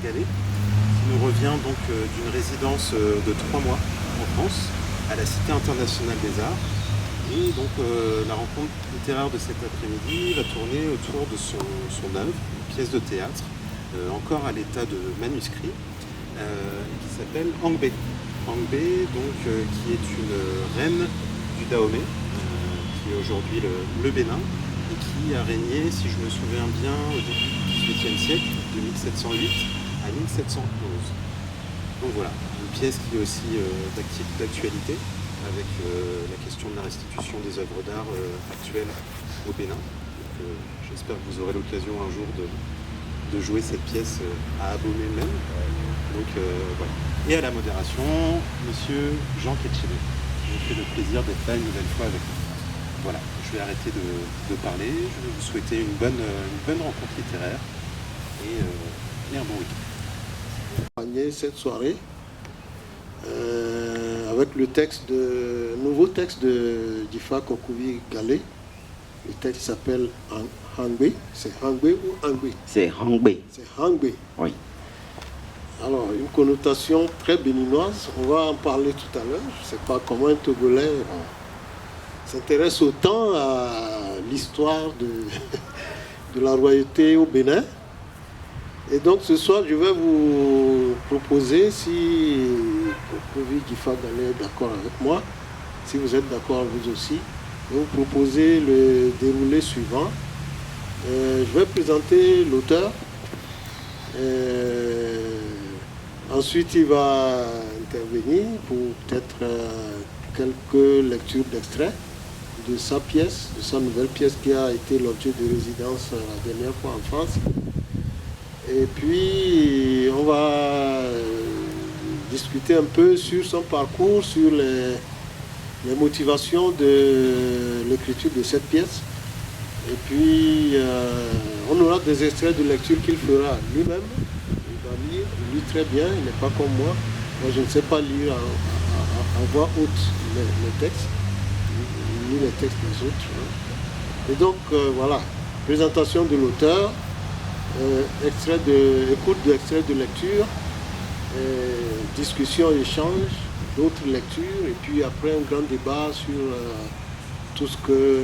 Gallet, qui nous revient donc d'une résidence de 3 mois en France, à la Cité internationale des arts. Et donc la rencontre littéraire de cet après-midi va tourner autour de son œuvre, une pièce de théâtre, encore à l'état de manuscrit, qui s'appelle Hangbei. Hangbei, donc, qui est une reine du Dahomey, qui est aujourd'hui le Bénin, et qui a régné, si je me souviens bien, au début du XVIIIe siècle, de 1708 à 1711. Donc voilà, une pièce qui est aussi d'actualité, avec la question de la restitution des œuvres d'art actuelles au Bénin. J'espère que vous aurez l'occasion un jour de jouer cette pièce à Abomey même. Donc voilà. Et à la modération, monsieur Jean Ketchelet. Je me fais le plaisir d'être là une nouvelle fois avec vous. Voilà, je vais arrêter de parler. Je vais vous souhaiter une bonne rencontre littéraire et un bon week-end. Cette soirée avec le nouveau texte de Difa Kokovi Gallet. Le texte s'appelle Hangbei. C'est Hangbei ou Hangbei? C'est Hangbei. C'est Hangbei. Oui. Alors, une connotation très béninoise. On va en parler tout à l'heure. Je ne sais pas comment un Togolais s'intéresse autant à l'histoire de la royauté au Bénin. Et donc ce soir, je vais vous proposer, si Kokovi Difa Gallet est d'accord avec moi, si vous êtes d'accord vous aussi, je vais vous proposer le déroulé suivant. Je vais présenter l'auteur. Ensuite, il va intervenir pour peut-être quelques lectures d'extraits de sa pièce, de sa nouvelle pièce qui a été l'objet de résidence la dernière fois en France. Et puis, on va discuter un peu sur son parcours, sur les motivations de l'écriture de cette pièce. Et puis, on aura des extraits de lecture qu'il fera lui-même. Il va lire, il lit très bien, il n'est pas comme moi. Moi, je ne sais pas lire à voix haute les textes, ni les textes des autres. Et donc, voilà, présentation de l'auteur. Écoute d'extraits de lecture, discussion, échange, d'autres lectures, et puis après un grand débat sur tout ce que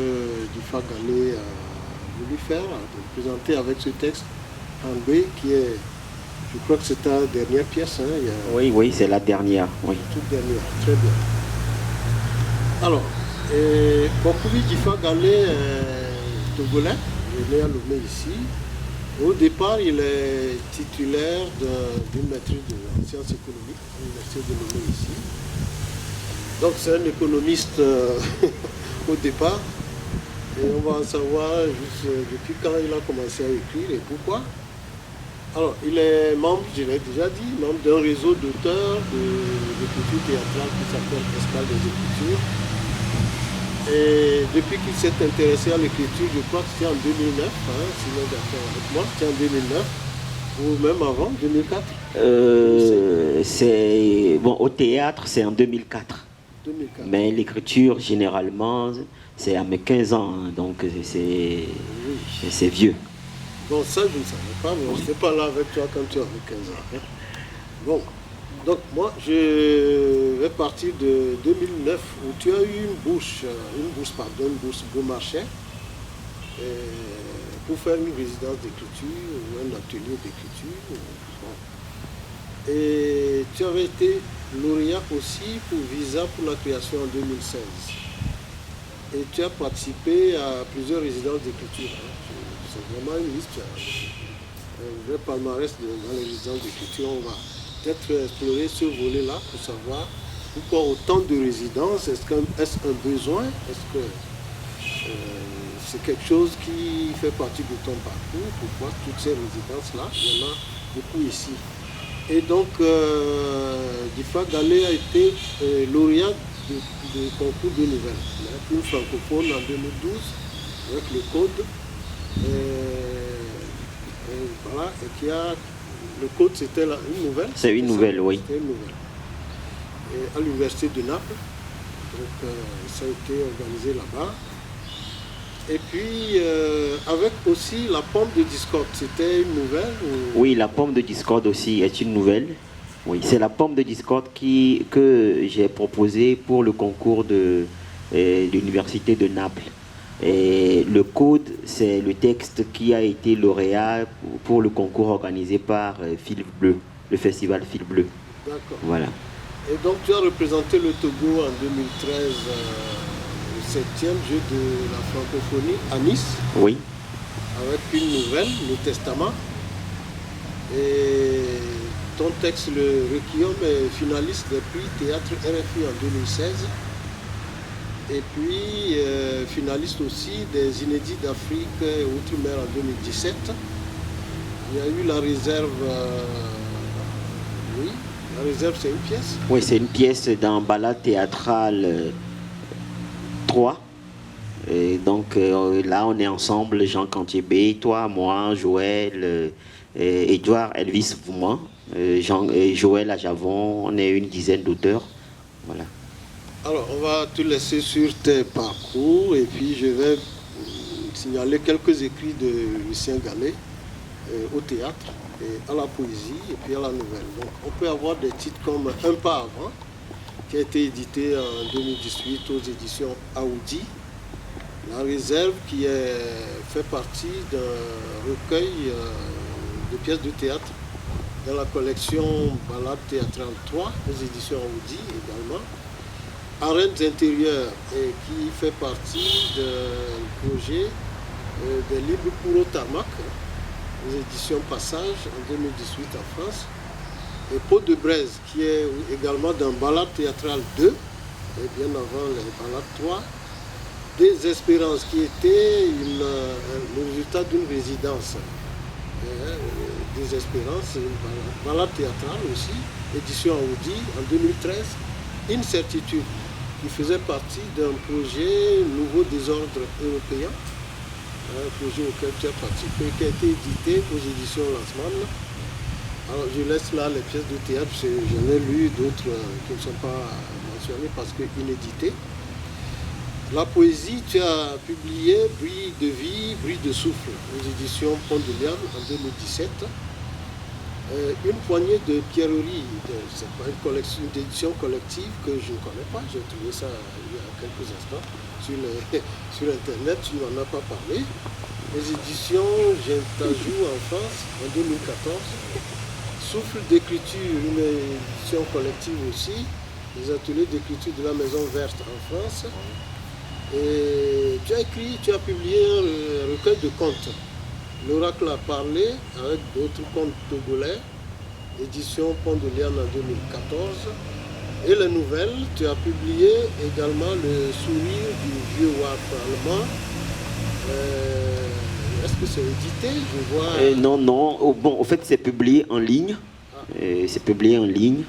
Difa Gallet a voulu faire, présenter avec ce texte Hangbei, qui est, je crois que c'est ta dernière pièce. Hein, Oui, c'est la dernière. Oui. Toute dernière, très bien. Alors, Kokovi Difa Gallet est togolais, il est à Lomé ici. Au départ, il est titulaire d'une maîtrise de sciences économiques à l'Université de Lomé ici. Donc c'est un économiste au départ. Et on va en savoir juste depuis quand il a commencé à écrire et pourquoi. Alors, il est membre, je l'ai déjà dit, membre d'un réseau d'auteurs d'écriture théâtrale qui s'appelle Escale des Écritures. Et depuis qu'il s'est intéressé à l'écriture, je crois que c'était en 2009, si vous êtes d'accord avec moi, c'était en 2009, ou même avant, 2004 au théâtre, c'est en 2004. 2004. Mais l'écriture, généralement, c'est à mes 15 ans, hein, donc c'est vieux. Bon, ça, je ne savais pas, mais on n'était pas là avec toi quand tu avais 15 ans. Hein. Bon. Donc moi, je vais partir de 2009 où tu as eu une bourse Beaumarchais pour faire une résidence d'écriture ou un atelier d'écriture. Et tu avais été lauréat aussi pour Visa pour la création en 2016. Et tu as participé à plusieurs résidences d'écriture. C'est vraiment une liste, un vrai palmarès dans les résidences d'écriture. On va peut-être explorer ce volet-là pour savoir pourquoi autant de résidences, est-ce un besoin, est-ce que c'est quelque chose qui fait partie de ton parcours, pourquoi toutes ces résidences-là, il y en a beaucoup ici. Et donc, Difa Gallet a été lauréat de concours de nouvelles. Il a été une francophone en 2012 avec le code, voilà, et qui a... Le code, c'était une nouvelle. C'est une nouvelle, oui. C'était une nouvelle. Et à l'université de Naples. Donc, ça a été organisé là-bas. Et puis, avec aussi la pomme de discorde, c'était une nouvelle ou... Oui, la pomme de discorde aussi est une nouvelle. Oui, c'est la pomme de discorde que j'ai proposée pour le concours de l'université de Naples. Et le code, c'est le texte qui a été lauréat pour le concours organisé par Fil Bleu, le festival Fil Bleu. D'accord. Voilà. Et donc, tu as représenté le Togo en 2013, le 7e jeu de la francophonie à Nice. Oui. Avec une nouvelle, le Testament. Et ton texte, le Requiem, est finaliste des prix Théâtre RFI en 2016. Et puis, finaliste aussi des Inédits d'Afrique et Outre-mer en 2017. Il y a eu la réserve. Oui, la réserve, c'est une pièce. Oui, c'est une pièce dans Balade théâtrale 3. Et donc là, on est ensemble, Jean Cantibé, toi, moi, Joël, Edouard, Elvis Vouman, Joël Ajavon, on est une dizaine d'auteurs. Voilà. Alors, on va te laisser sur tes parcours et puis je vais signaler quelques écrits de Lucien Gallet au théâtre, et à la poésie et puis à la nouvelle. Donc, on peut avoir des titres comme Un pas avant, qui a été édité en 2018 aux éditions Aoudi. La réserve qui fait partie d'un recueil de pièces de théâtre dans la collection Balade théâtrale 3 aux éditions Aoudi également. Arènes intérieures et qui fait partie d'un projet des livres pour Otamac aux éditions Passage en 2018 en France. Et Peau de Braise qui est également dans Balade théâtrale 2 et bien avant les Balades 3. Des Espérances qui était le résultat d'une résidence. Des Espérances, une balade théâtrale aussi, édition Aoudi en 2013. Incertitude qui faisait partie d'un projet Nouveau désordre européen, un projet auquel tu as participé, qui a été édité aux éditions Lanzmann. Alors je laisse là les pièces de théâtre, j'en ai lu d'autres qui ne sont pas mentionnées parce que inéditées. La poésie, tu as publié Bruit de vie, bruit de souffle aux éditions Pont de Liane en 2017. Une poignée de pierreries, c'est pas une collection d'édition collective que je ne connais pas, j'ai trouvé ça il y a quelques instants sur Internet, tu n'en as pas parlé. Les éditions Gentajou en France en 2014. Souffle d'écriture, une édition collective aussi. Les ateliers d'écriture de la Maison Verte en France. Et tu as publié un recueil de contes. L'Oracle a parlé avec d'autres contes togolais, édition Pont de Liane en 2014. Et les nouvelles, tu as publié également Le sourire du vieux Waf allemand. Est-ce que c'est édité? Je vois... Non. Bon, en fait, c'est publié en ligne. C'est publié en ligne,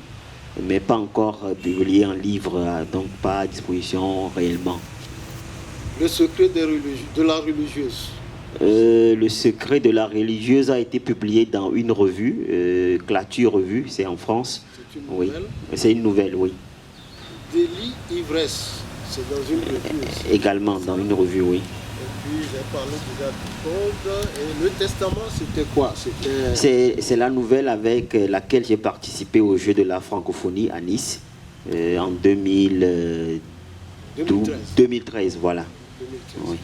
mais pas encore publié en livre, donc pas à disposition réellement. Le secret de la religieuse. Le secret de la religieuse a été publié dans une revue, Clature Revue, c'est en France. C'est une nouvelle. Oui, c'est une nouvelle, oui. Délit, ivresse, c'est dans une revue aussi. Également dans une revue, oui. Et puis j'ai parlé déjà du code. Et le testament, c'était quoi? C'est la nouvelle avec laquelle j'ai participé au jeu de la francophonie à Nice en 2013, voilà. 2013. Oui.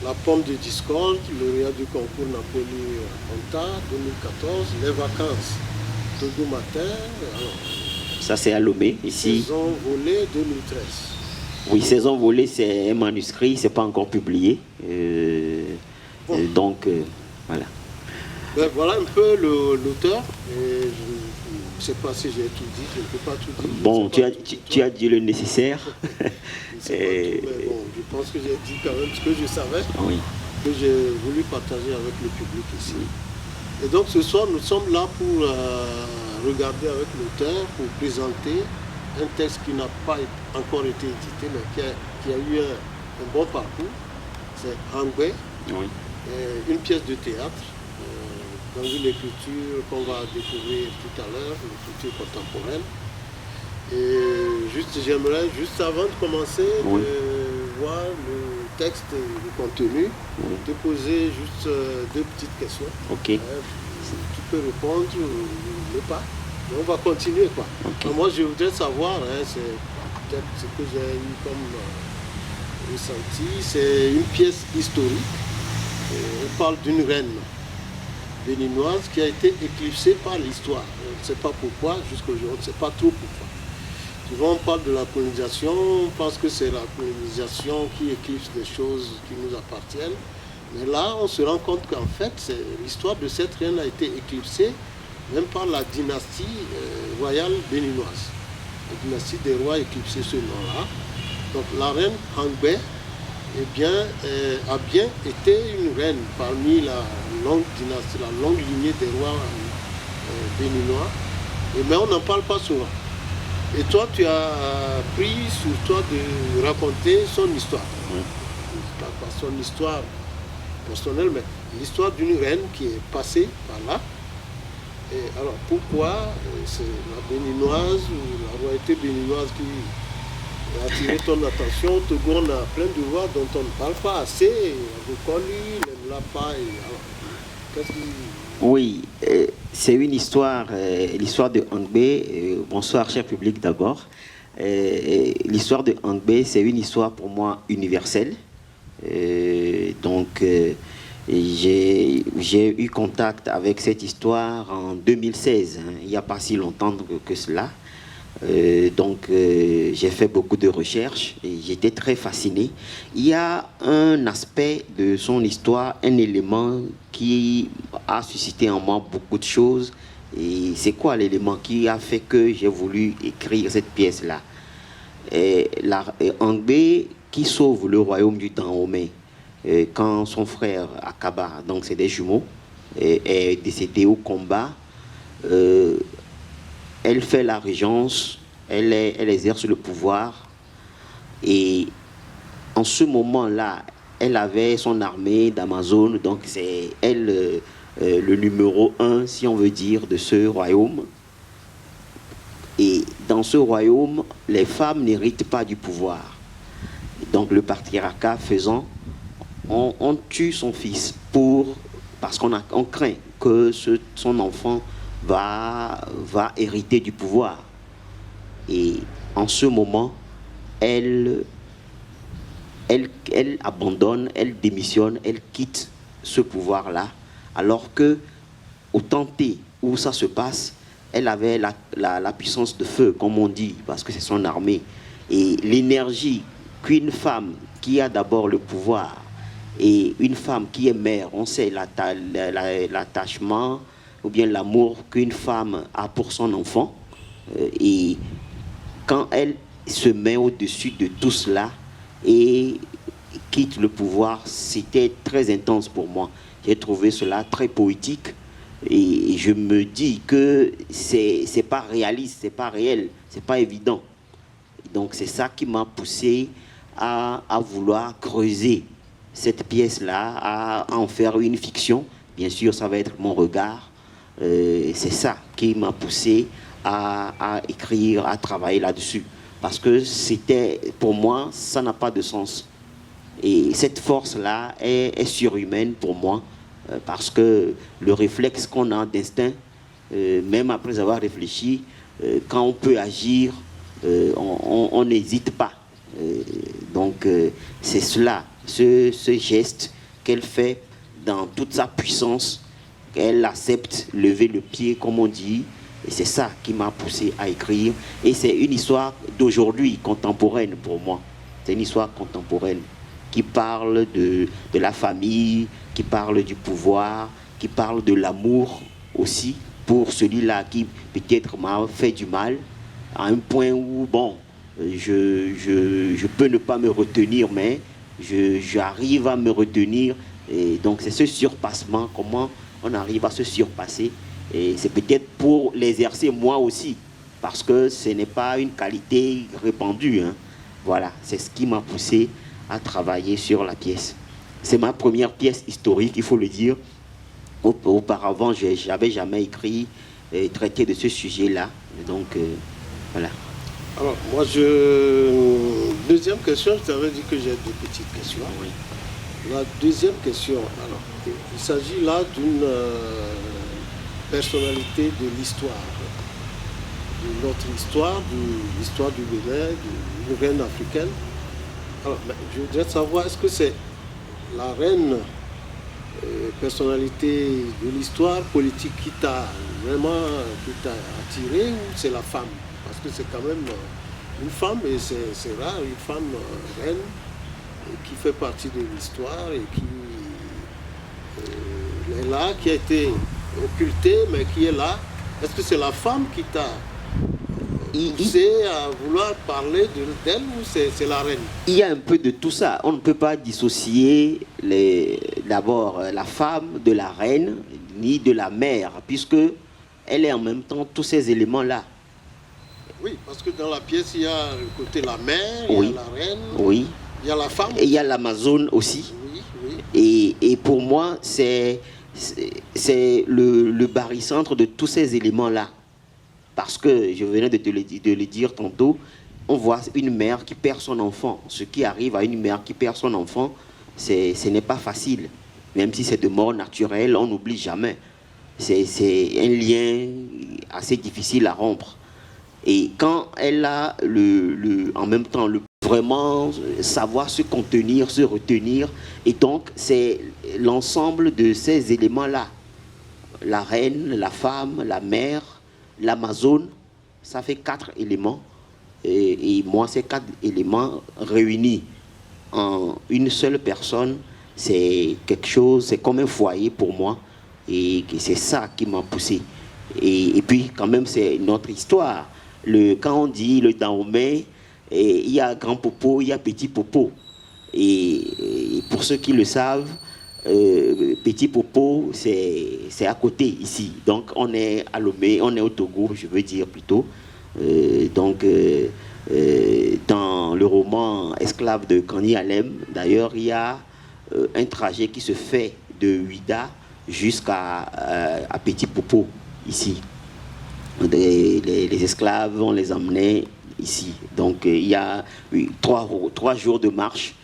La pomme de discorde, lauréat du concours Napoli Ponta 2014. Les vacances, Togo matin. Alors, ça c'est à Lomé, ici. Saison volée 2013. Oui, Saison volée, c'est un manuscrit, c'est pas encore publié. Donc, voilà. Ben, voilà un peu l'auteur. Je ne sais pas si j'ai tout dit, je ne peux pas tout dire. Bon, tu as dit le nécessaire. Je ne sais pas tout, mais bon, je pense que j'ai dit quand même ce que je savais, Oui. que j'ai voulu partager avec le public ici. Et donc ce soir, nous sommes là pour regarder avec l'auteur, pour présenter un texte qui n'a pas encore été édité, mais qui a eu un bon parcours. C'est Angwe, Oui. une pièce de théâtre dans une écriture qu'on va découvrir tout à l'heure, l'écriture contemporaine. Et j'aimerais, juste avant de commencer, Oui. de voir le texte et le contenu, te poser juste 2 petites questions. Ok. Tu peux répondre ou pas. Mais on va continuer, quoi. Okay. Moi, je voudrais savoir, c'est peut-être ce que j'ai eu comme ressenti, c'est une pièce historique. On parle d'une reine béninoise qui a été éclipsée par l'histoire. On ne sait pas pourquoi, jusqu'aujourd'hui, on ne sait pas trop pourquoi. Souvent, on parle de la colonisation, on pense que c'est la colonisation qui éclipse des choses qui nous appartiennent. Mais là, on se rend compte qu'en fait, l'histoire de cette reine a été éclipsée même par la dynastie royale béninoise. La dynastie des rois a éclipsé ce nom-là. Donc la reine Hangbé a bien été une reine parmi la longue dynastie, la longue lignée des rois béninois. Mais on n'en parle pas souvent. Et toi, tu as pris sur toi de raconter son histoire. Pas son histoire personnelle, mais l'histoire d'une reine qui est passée par là. Et alors, pourquoi c'est la béninoise ou la royauté béninoise qui a attiré ton attention? Au Togo, on a plein de voix dont on ne parle pas assez. Reconnu, les Lapa. Qu'est-ce qui... Oui, c'est une histoire, l'histoire de Hangbé. Bonsoir, cher public, d'abord. L'histoire de Hangbé, c'est une histoire pour moi universelle. Donc, j'ai eu contact avec cette histoire en 2016, hein, il n'y a pas si longtemps que cela. Donc, j'ai fait beaucoup de recherches et j'étais très fasciné. Il y a un aspect de son histoire, un élément qui a suscité en moi beaucoup de choses. Et c'est quoi l'élément qui a fait que j'ai voulu écrire cette pièce-là? Hangbé qui sauve le royaume du Dahomey quand son frère Akaba, donc c'est des jumeaux, est décédé au combat. Elle fait la régence, elle exerce le pouvoir, et en ce moment-là, elle avait son armée d'Amazone, donc c'est elle le numéro 1, si on veut dire, de ce royaume. Et dans ce royaume, les femmes n'héritent pas du pouvoir. Donc le patriarcat faisant, on tue son fils parce qu'on craint que son enfant va hériter du pouvoir. Et en ce moment, elle abandonne, elle démissionne, elle quitte ce pouvoir-là, alors que au Tanté où ça se passe, elle avait la puissance de feu, comme on dit, parce que c'est son armée. Et l'énergie qu'une femme qui a d'abord le pouvoir et une femme qui est mère, on sait l'attachement ou bien l'amour qu'une femme a pour son enfant. Et quand elle se met au-dessus de tout cela et quitte le pouvoir, c'était très intense pour moi. J'ai trouvé cela très poétique et je me dis que c'est pas réaliste, c'est pas réel, c'est pas évident. Donc c'est ça qui m'a poussé à vouloir creuser cette pièce-là, à en faire une fiction. Bien sûr, ça va être mon regard. C'est ça qui m'a poussé à écrire, à travailler là-dessus. Parce que c'était, pour moi, ça n'a pas de sens. Et cette force-là est surhumaine pour moi, parce que le réflexe qu'on a d'instinct, même après avoir réfléchi, quand on peut agir, on n'hésite pas. Donc c'est cela, ce geste qu'elle fait dans toute sa puissance, qu'elle accepte lever le pied, comme on dit. Et c'est ça qui m'a poussé à écrire. Et c'est une histoire d'aujourd'hui, contemporaine pour moi. C'est une histoire contemporaine qui parle de la famille, qui parle du pouvoir, qui parle de l'amour aussi, pour celui-là qui peut-être m'a fait du mal, à un point où, bon, je peux ne pas me retenir, mais j'arrive à me retenir. Et donc c'est ce surpassement, comment on arrive à se surpasser. Et c'est peut-être pour l'exercer moi aussi, parce que ce n'est pas une qualité répandue, hein. Voilà, c'est ce qui m'a poussé à travailler sur la pièce. C'est ma première pièce historique, il faut le dire. Auparavant, je n'avais jamais écrit et traité de ce sujet-là. Donc, voilà. Alors, moi, deuxième question, je t'avais dit que j'ai deux petites questions. Oui. La deuxième question, alors, il s'agit là d'une personnalité de l'histoire, de notre histoire, de l'histoire du Bénin, d'une reine africaine. Alors, je voudrais savoir, est-ce que c'est la reine, personnalité de l'histoire politique qui t'a vraiment attiré, ou c'est la femme? Parce que c'est quand même une femme, et c'est rare, une femme reine qui fait partie de l'histoire et qui est là, qui a été occultée, mais qui est là. Est-ce que c'est la femme qui t'a poussé à vouloir parler d'elle, ou c'est la reine? Il y a un peu de tout ça. On ne peut pas dissocier d'abord la femme de la reine, ni de la mère, puisque elle est en même temps tous ces éléments-là. Oui, parce que dans la pièce, il y a le côté la mère, Oui. il y a la reine, Oui. il y a la femme. Et il y a l'Amazone aussi. Oui, oui. Et pour moi, c'est le barycentre de tous ces éléments-là. Parce que, je venais de le dire tantôt, on voit une mère qui perd son enfant. Ce qui arrive à une mère qui perd son enfant, ce n'est pas facile. Même si c'est de mort naturelle, on n'oublie jamais. C'est un lien assez difficile à rompre. Et quand elle a en même temps vraiment savoir se contenir, se retenir, et donc c'est l'ensemble de ces éléments-là. La reine, la femme, la mère, l'Amazone, ça fait 4 éléments. Et moi, ces 4 éléments réunis en une seule personne, c'est quelque chose, c'est comme un foyer pour moi. Et c'est ça qui m'a poussé. Et puis, quand même, c'est notre histoire. Quand on dit le Dahomey, il y a grand popo, il y a petit popo. Et pour ceux qui le savent, petit popo, c'est à côté ici. Donc, on est à Lomé, on est au Togo, je veux dire plutôt. Dans le roman Esclave de Kani Alem, d'ailleurs, il y a un trajet qui se fait de Ouida jusqu'à Petit Popo, ici. Les esclaves, on les emmenait ici. Donc, il y a 3 jours de marche,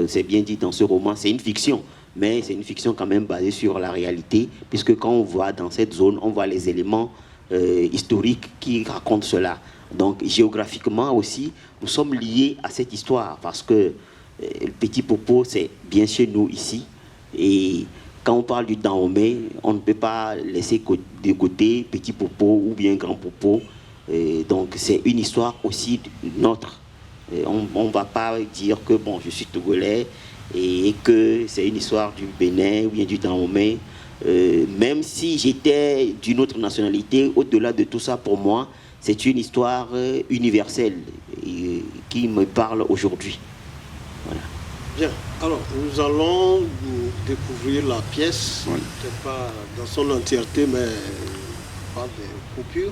c'est bien dit dans ce roman. C'est une fiction, mais c'est une fiction quand même basée sur la réalité, puisque quand on voit dans cette zone, on voit les éléments historiques qui racontent cela. Donc, géographiquement aussi, nous sommes liés à cette histoire, parce que le Petit Popo, c'est bien chez nous ici. Et quand on parle du Dahomey, on ne peut pas laisser de côté Petit Popo ou bien Grand Popo. Donc, c'est une histoire aussi nôtre. On ne va pas dire que bon, je suis togolais et que c'est une histoire du Bénin ou bien du Dahomey. Même si j'étais d'une autre nationalité, au-delà de tout ça, pour moi, c'est une histoire universelle qui me parle aujourd'hui. Voilà. Bien, alors nous allons découvrir la pièce, peut-être pas dans son entièreté, mais pas des coupures.